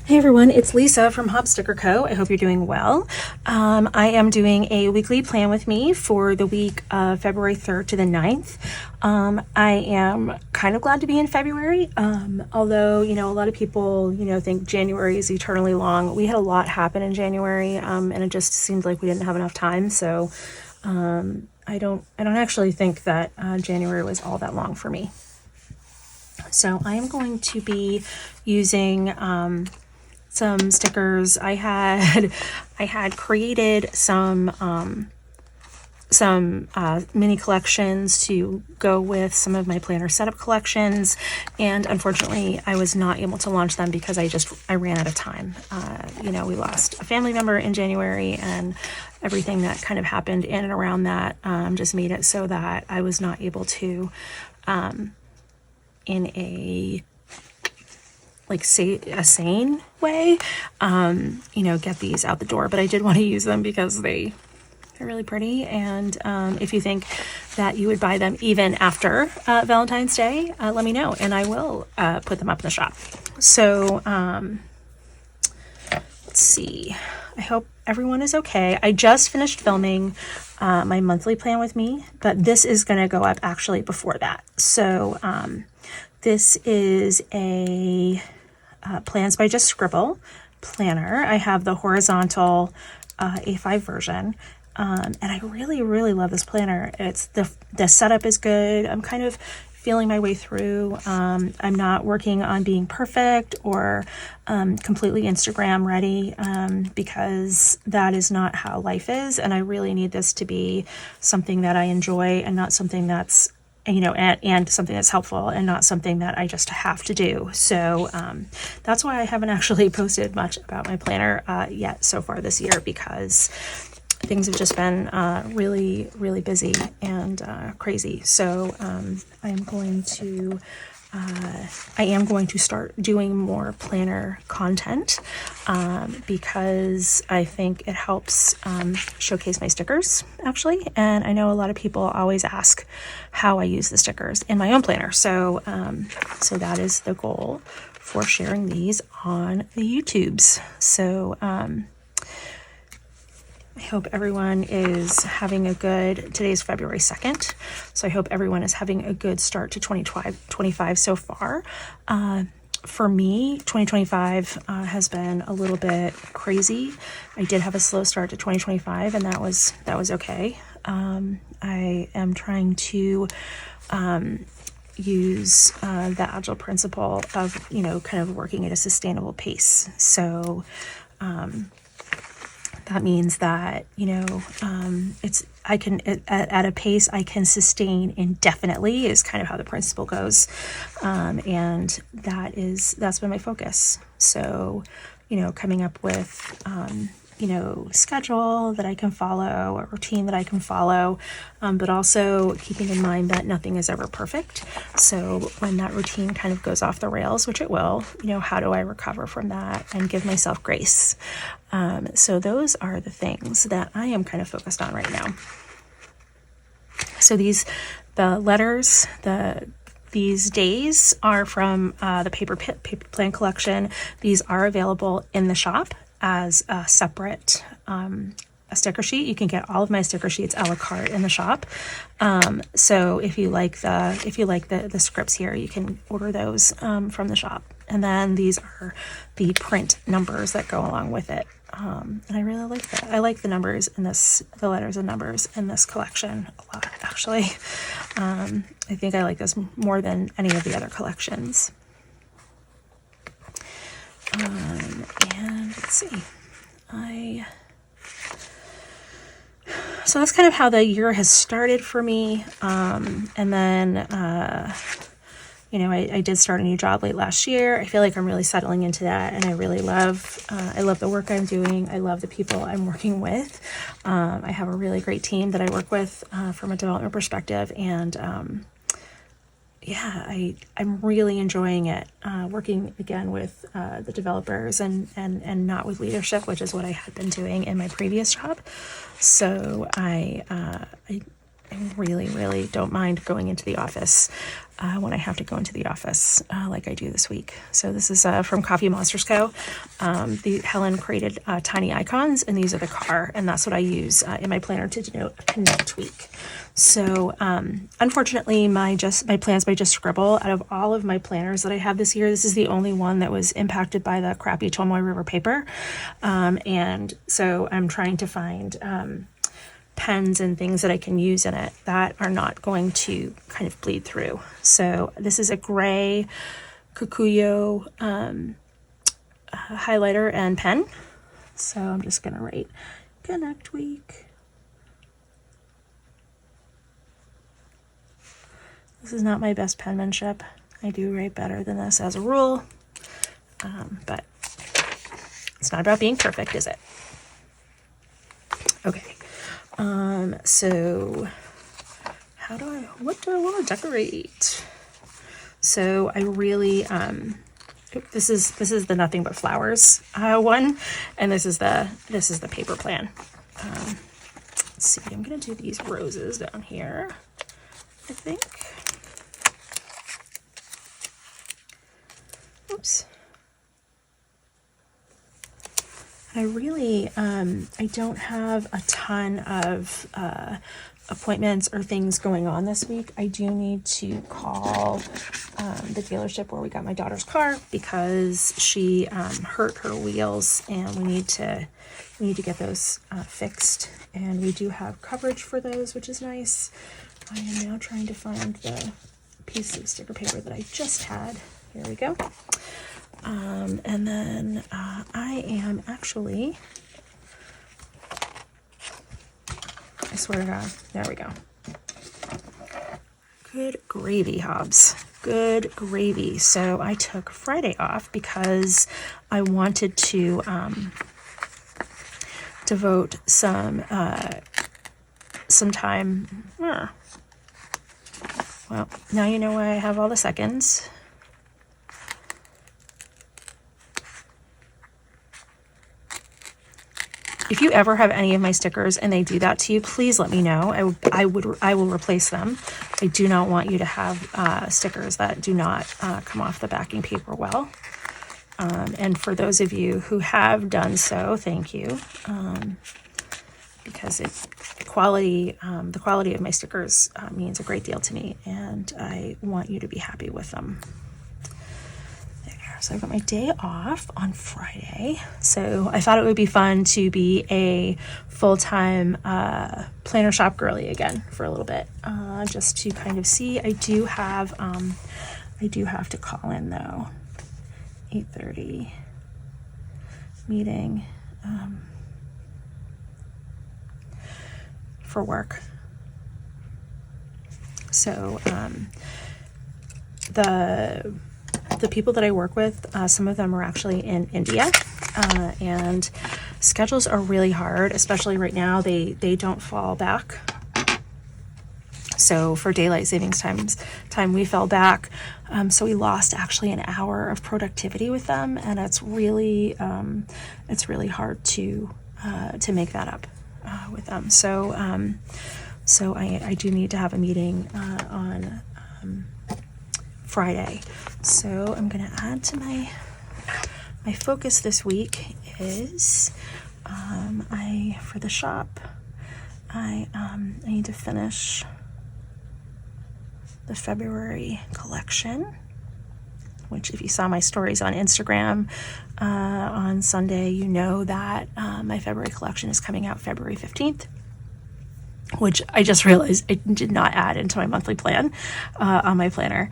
Hey everyone, it's Lisa from Hop Sticker Co. I hope you're doing well. I am doing a weekly plan with me for the week of February 3rd to the 9th. I am kind of glad to be in February, although, a lot of people, think January is eternally long. We had a lot happen in January, and it just seemed like we didn't have enough time. So I don't actually think that January was all that long for me. So I am going to be using some stickers. I had created some mini collections to go with some of my planner setup collections, and unfortunately I was not able to launch them because I ran out of time. We lost a family member in January, and everything that kind of happened in and around that just made it so that I was not able to in a sane way, get these out the door. But I did want to use them because they're really pretty. And if you think that you would buy them even after Valentine's Day, let me know and I will put them up in the shop. So let's see. I hope everyone is okay. I just finished filming my monthly plan with me, but this is going to go up actually before that. So this is a Plans by Just Scribble planner. I have the horizontal A5 version, and I really, really love this planner. It's the setup is good. I'm kind of feeling my way through. I'm not working on being perfect or completely Instagram ready, because that is not how life is, and I really need this to be something that I enjoy and not something that's and something that's helpful and not something that I just have to do. So that's why I haven't actually posted much about my planner yet so far this year, because things have just been really, really busy and crazy. So I am going to start doing more planner content because I think it helps showcase my stickers, actually. And I know a lot of people always ask how I use the stickers in my own planner. So that is the goal for sharing these on the YouTubes. So I hope everyone is having today's February 2nd. So I hope everyone is having a good start to 2025 so far. For me, 2025 has been a little bit crazy. I did have a slow start to 2025, and that was okay. I am trying to use the agile principle of, kind of working at a sustainable pace. So that means that, at a pace I can sustain indefinitely is kind of how the principle goes. And that's been my focus. So, coming up with, schedule that I can follow, a routine that I can follow, but also keeping in mind that nothing is ever perfect. So when that routine kind of goes off the rails, which it will, how do I recover from that and give myself grace? So those are the things that I am kind of focused on right now. So the letters, these days are from the paper plan collection. These are available in the shop as a separate a sticker sheet. You can get all of my sticker sheets a la carte in the shop. So if you like the scripts here, you can order those from the shop. And then these are the print numbers that go along with it. And I really like that. I like the letters and numbers in this collection a lot, actually. I think I like this more than any of the other collections. And let's see, so that's kind of how the year has started for me. And then, I did start a new job late last year. I feel like I'm really settling into that, and I really love the work I'm doing. I love the people I'm working with. I have a really great team that I work with from a development perspective, and I'm really enjoying it, working again with the developers and not with leadership, which is what I had been doing in my previous job. So I I really, really don't mind going into the office when I have to go into the office like I do this week. So this is from Coffee Monsters Co. Helen created tiny icons, and these are the car, and that's what I use in my planner to denote next week. So unfortunately, my plans by Just Scribble, out of all of my planners that I have this year, this is the only one that was impacted by the crappy Tomoe River paper. And so I'm trying to find pens and things that I can use in it that are not going to kind of bleed through. So this is a gray Kikuyo highlighter and pen. So I'm just going to write Connect Week. This is not my best penmanship. I do write better than this as a rule, but it's not about being perfect, is it? Okay. So what do I want to decorate? So I really, this is the Nothing But Flowers one, and this is the paper plan. Let's see, I'm going to do these roses down here, I think. Oops. I really, I don't have a ton of appointments or things going on this week. I do need to call the dealership where we got my daughter's car because she hurt her wheels, and we need to get those fixed. And we do have coverage for those, which is nice. I am now trying to find the piece of sticker paper that I just had. Here we go. And then I am actually, I swear to God, there we go. Good gravy, Hobbs. Good gravy. So I took Friday off because I wanted to devote some time. Well, now you know why I have all the seconds. If you ever have any of my stickers and they do that to you, please let me know. I will replace them. I do not want you to have stickers that do not come off the backing paper well. And for those of you who have done so, thank you. Because the quality of my stickers means a great deal to me, and I want you to be happy with them. So I've got my day off on Friday. So I thought it would be fun to be a full-time planner shop girly again for a little bit, just to kind of see. I do have to call in though. 8:30 meeting for work. So the people that I work with, some of them are actually in India, and schedules are really hard, especially right now. They don't fall back. So for daylight savings time, we fell back. So we lost actually an hour of productivity with them, and it's really hard to make that up with them. So I do need to have a meeting on Friday. So I'm going to add to my focus this week is for the shop, I need to finish the February collection, which if you saw my stories on Instagram on Sunday, you know that my February collection is coming out February 15th. Which I just realized I did not add into my monthly plan on my planner.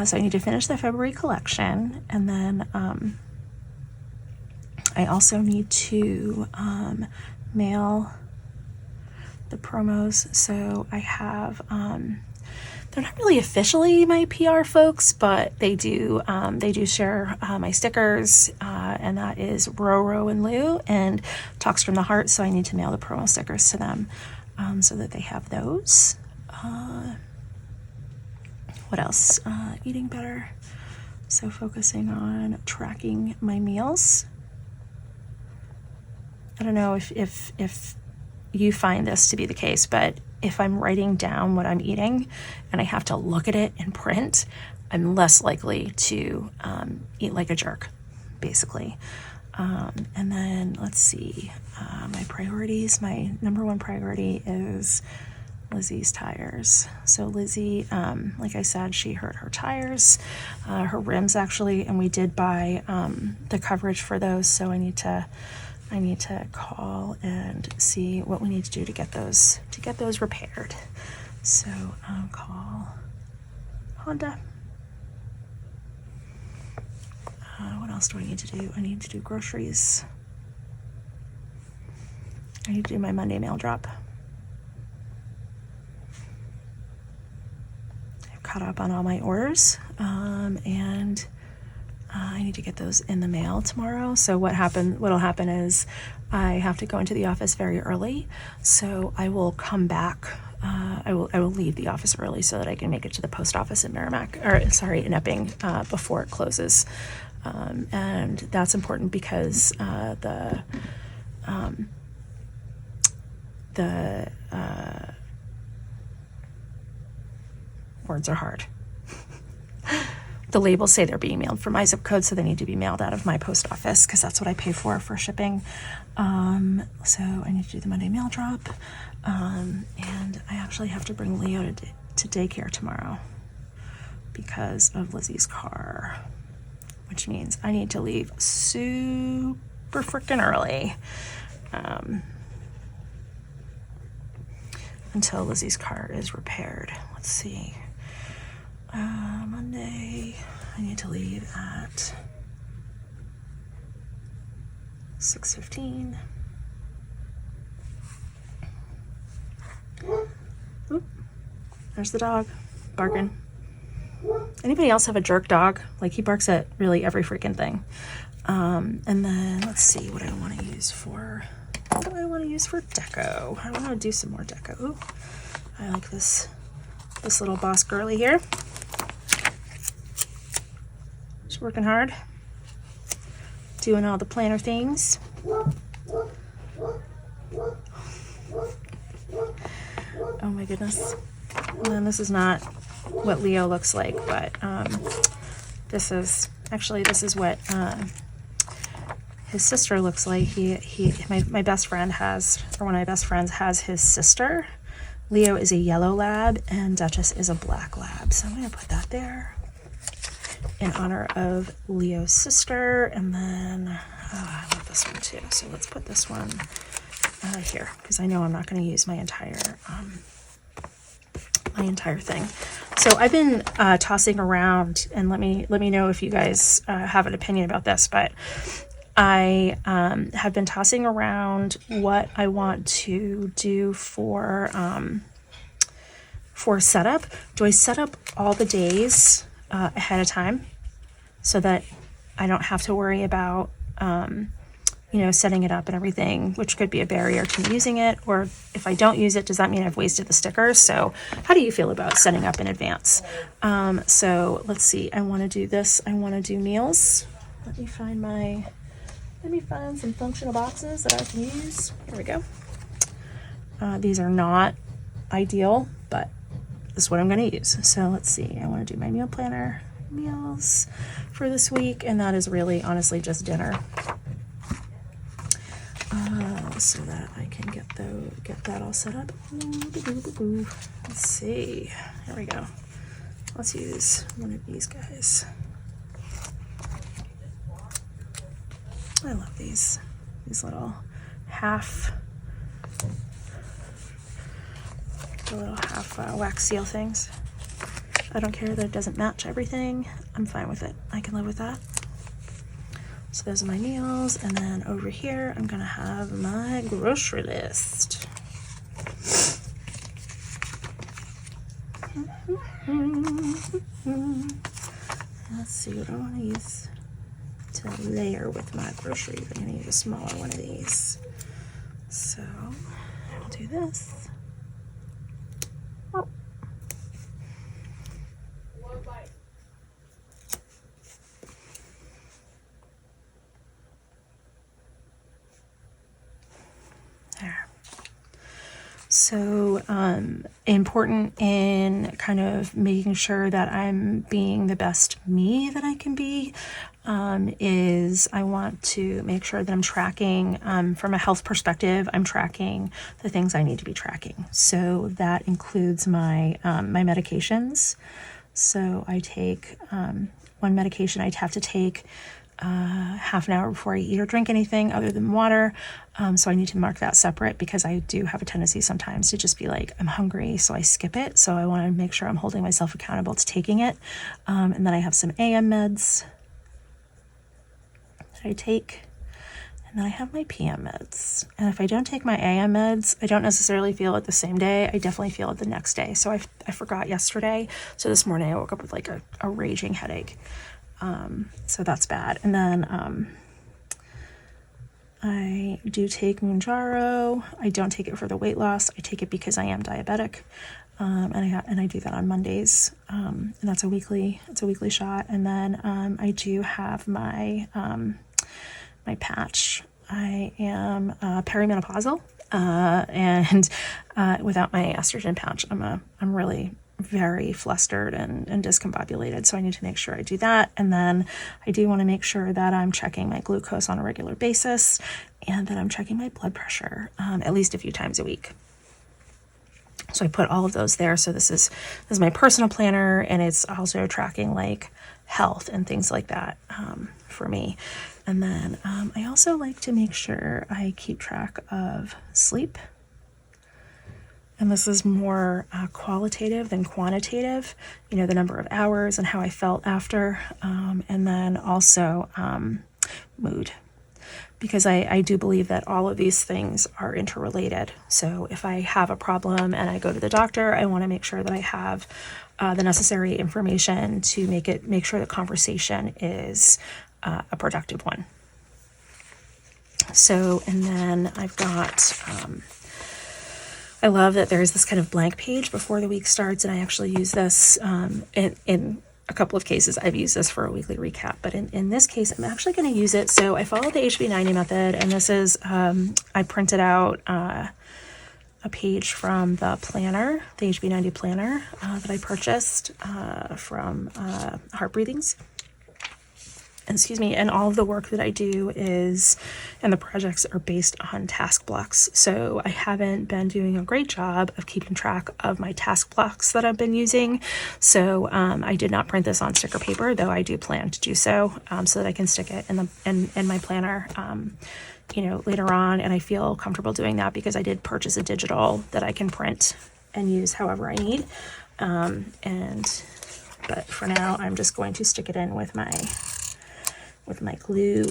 So I need to finish the February collection. And then I also need to mail the promos. So I have, they're not really officially my PR folks, but they do share my stickers, and that is Roro and Lou and Talks from the Heart. So I need to mail the promo stickers to them. So that they have those. What else? Eating better. So focusing on tracking my meals. I don't know if you find this to be the case, but if I'm writing down what I'm eating and I have to look at it in print, I'm less likely to eat like a jerk, basically. And then let's see, my priorities. My number one priority is Lizzie's tires. So Lizzie, like I said, she hurt her tires, her rims actually, and we did buy the coverage for those. So I need to call and see what we need to do to get those repaired. So call Honda. What else do I need to do? I need to do groceries. I need to do my Monday mail drop. I've caught up on all my orders, and I need to get those in the mail tomorrow. So what'll happen is I have to go into the office very early. So I will come back. I will leave the office early so that I can make it to the post office in in Epping before it closes. And that's important because words are hard. The labels say they're being mailed from my zip code, so they need to be mailed out of my post office because that's what I pay for shipping. So I need to do the Monday mail drop. And I actually have to bring Leo to daycare tomorrow because of Lizzie's car, which means I need to leave super freaking early until Lizzie's car is repaired. Let's see. Monday, I need to leave at 6:15. Oop, there's the dog barking. Anybody else have a jerk dog? Like, he barks at really every freaking thing. And then let's see what I want to use for. What do I want to use for deco? I want to do some more deco. Ooh, I like this little boss girly here. She's working hard, doing all the planner things. Oh my goodness. And then this is not what Leo looks like, but this is what his sister looks like. My best friend has, or one of my best friends has his sister. Leo is a yellow lab and Duchess is a black lab. So I'm going to put that there in honor of Leo's sister. And then I love this one too. So let's put this one here because I know I'm not going to use my entire thing. So I've been tossing around, and let me know if you guys have an opinion about this, but I have been tossing around what I want to do for setup. Do I set up all the days ahead of time so that I don't have to worry about setting it up and everything, which could be a barrier to me using it? Or if I don't use it, does that mean I've wasted the stickers? So how do you feel about setting up in advance? So let's see, I want to do this. I want to do meals. Let me find some functional boxes that I can use. Here we go. These are not ideal, but this is what I'm going to use. So let's see, I want to do my meal planner, meals for this week, and that is really honestly just dinner. So that I can get that all set up. Let's see. Here we go. Let's use one of these guys. I love these little half wax seal things. I don't care that it doesn't match everything. I'm fine with it. I can live with that. So those are my meals, and then over here I'm gonna have my grocery list. Let's see what I want to use to layer with my groceries. I'm gonna use a smaller one of these. So I'll do this. Oh. There. So important in kind of making sure that I'm being the best me that I can be is I want to make sure that I'm tracking from a health perspective. I'm tracking the things I need to be tracking. So that includes my my medications. So I take one medication I'd have to take half an hour before I eat or drink anything other than water. So I need to mark that separate because I do have a tendency sometimes to just be like, I'm hungry, so I skip it. So I want to make sure I'm holding myself accountable to taking it. And then I have some AM meds that I take. And then I have my PM meds. And if I don't take my AM meds, I don't necessarily feel it the same day. I definitely feel it the next day. So I forgot yesterday. So this morning I woke up with like a raging headache. So that's bad. And then I do take Mounjaro. I don't take it for the weight loss. I take it because I am diabetic. And I do that on Mondays. And that's a weekly shot. And then I do have my my patch. I am perimenopausal, and without my estrogen patch, I'm really very flustered and discombobulated. So I need to make sure I do that. And then I do want to make sure that I'm checking my glucose on a regular basis and that I'm checking my blood pressure at least a few times a week. So I put all of those there. So this is my personal planner, and it's also tracking like health and things like that for me. And then I also like to make sure I keep track of sleep. And this is more qualitative than quantitative, you know, the number of hours and how I felt after. And then also mood, because I do believe that all of these things are interrelated. So if I have a problem and I go to the doctor, I want to make sure that I have the necessary information to make sure the conversation is a productive one. So, and then I've got, I love that there's this kind of blank page before the week starts, and I actually use this in a couple of cases. I've used this for a weekly recap, but in this case, I'm actually going to use it. So I follow the HB90 method, and this is, I printed out a page from the planner, the HB90 planner that I purchased from Heart Breathings. Excuse me, and all of the work that I do and the projects are based on task blocks. So I haven't been doing a great job of keeping track of my task blocks that I've been using. So I did not print this on sticker paper, though I do plan to do so, so that I can stick it in my planner, you know, later on. And I feel comfortable doing that because I did purchase a digital that I can print and use however I need. But for now, I'm just going to stick it in with my glue,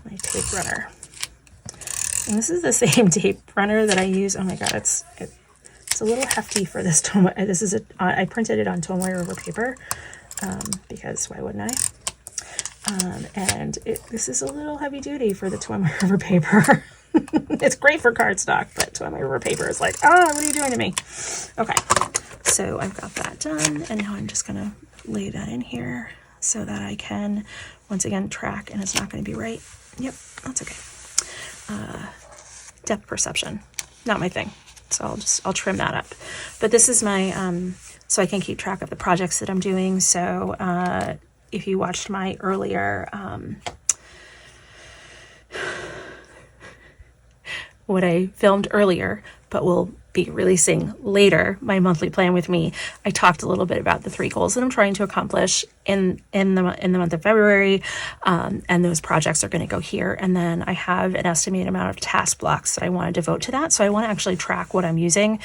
my tape runner. And this is the same tape runner that I use. Oh my God, it's a little hefty for this Tomoe. I printed it on Tomoe River paper because why wouldn't I? And this is a little heavy duty for the Tomoe River paper. It's great for cardstock, but Tomoe River paper is like, what are you doing to me? Okay, so I've got that done, and now I'm just gonna lay that in here so that I can, once again, track, and it's not going to be right. Yep, that's okay. Depth perception, not my thing. So I'll trim that up. But this is my, so I can keep track of the projects that I'm doing. So if you watched my earlier, what I filmed earlier, but will be releasing later, my monthly plan with me, I talked a little bit about the 3 goals that I'm trying to accomplish in the month of February, and those projects are going to go here. And then I have an estimated amount of task blocks that I want to devote to that. So I want to actually track what I'm using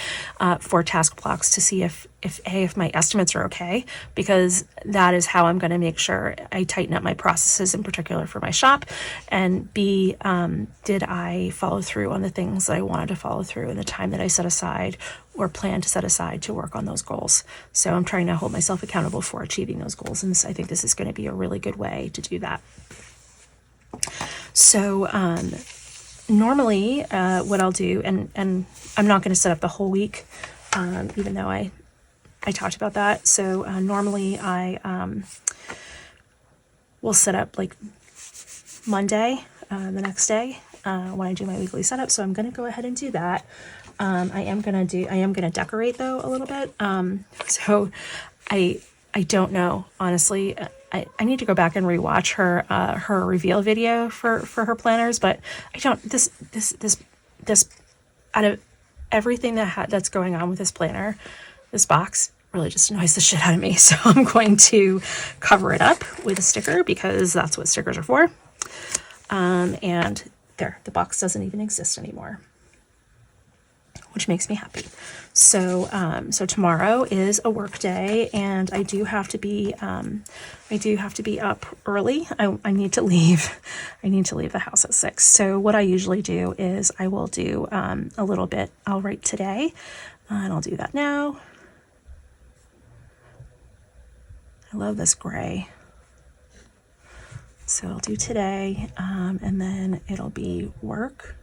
for task blocks to see if my estimates are okay, because that is how I'm going to make sure I tighten up my processes, in particular for my shop, and B, did I follow through on the things that I wanted to follow through in the time that I set aside or plan to set aside to work on those goals. So I'm trying to hold myself accountable for achieving those goals, and I think this is going to be a really good way to do that. So normally what I'll do, and I'm not going to set up the whole week, even though I talked about that. So normally I will set up like Monday, the next day, when I do my weekly setup. So I'm going to go ahead and do that. I am going to decorate though a little bit. So I don't know, honestly. I need to go back and rewatch her reveal video for her planners, but I don't, this out of everything that's going on with this planner, this box really just annoys the shit out of me. So I'm going to cover it up with a sticker because that's what stickers are for. And there, the box doesn't even exist anymore, which makes me happy. So, so tomorrow is a work day, and I do have to be up early. I need to leave. I need to leave the house at 6. So what I usually do is I will do a little bit. I'll write today, and I'll do that now. I love this gray. So I'll do today, and then it'll be work.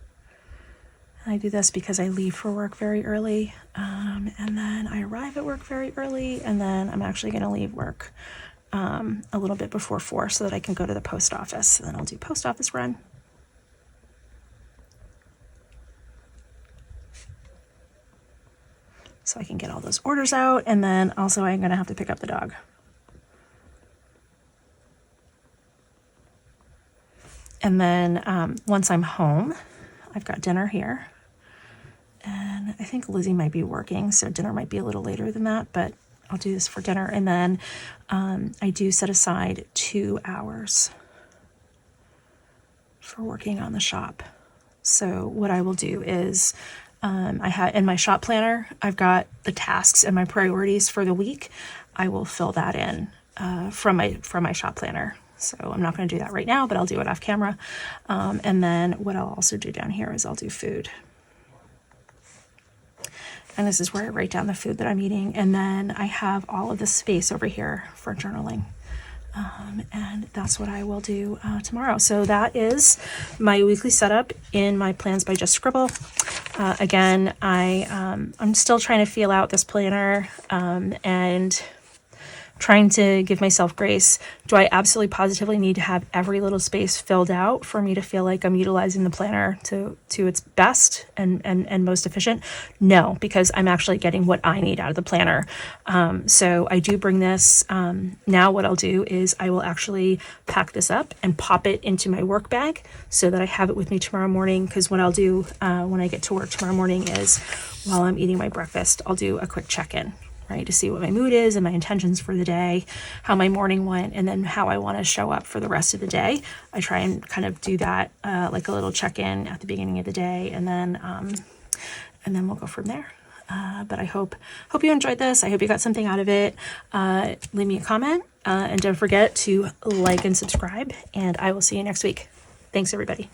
I do this because I leave for work very early, and then I arrive at work very early, and then I'm actually going to leave work a little bit before 4 so that I can go to the post office. And then I'll do post office run. So I can get all those orders out, and then also I'm going to have to pick up the dog. And then once I'm home, I've got dinner here. And I think Lizzie might be working, so dinner might be a little later than that, but I'll do this for dinner. And then I do set aside 2 hours for working on the shop. So what I will do is I have in my shop planner, I've got the tasks and my priorities for the week. I will fill that in from my shop planner. So I'm not going to do that right now, but I'll do it off camera. And then what I'll also do down here is I'll do food. And this is where I write down the food that I'm eating. And then I have all of this space over here for journaling. And that's what I will do tomorrow. So that is my weekly setup in my Plans by Just Scribble. Again, I'm still trying to feel out this planner and trying to give myself grace. Do I absolutely positively need to have every little space filled out for me to feel like I'm utilizing the planner to its best and most efficient? No, because I'm actually getting what I need out of the planner. So I do bring this. Now what I'll do is I will actually pack this up and pop it into my work bag so that I have it with me tomorrow morning. Because what I'll do when I get to work tomorrow morning is while I'm eating my breakfast, I'll do a quick check-in. Right, to see what my mood is and my intentions for the day, how my morning went, and then how I want to show up for the rest of the day. I try and kind of do that like a little check-in at the beginning of the day, and then we'll go from there. But I hope you enjoyed this. I hope you got something out of it. Leave me a comment, and don't forget to like and subscribe, and I will see you next week. Thanks, everybody.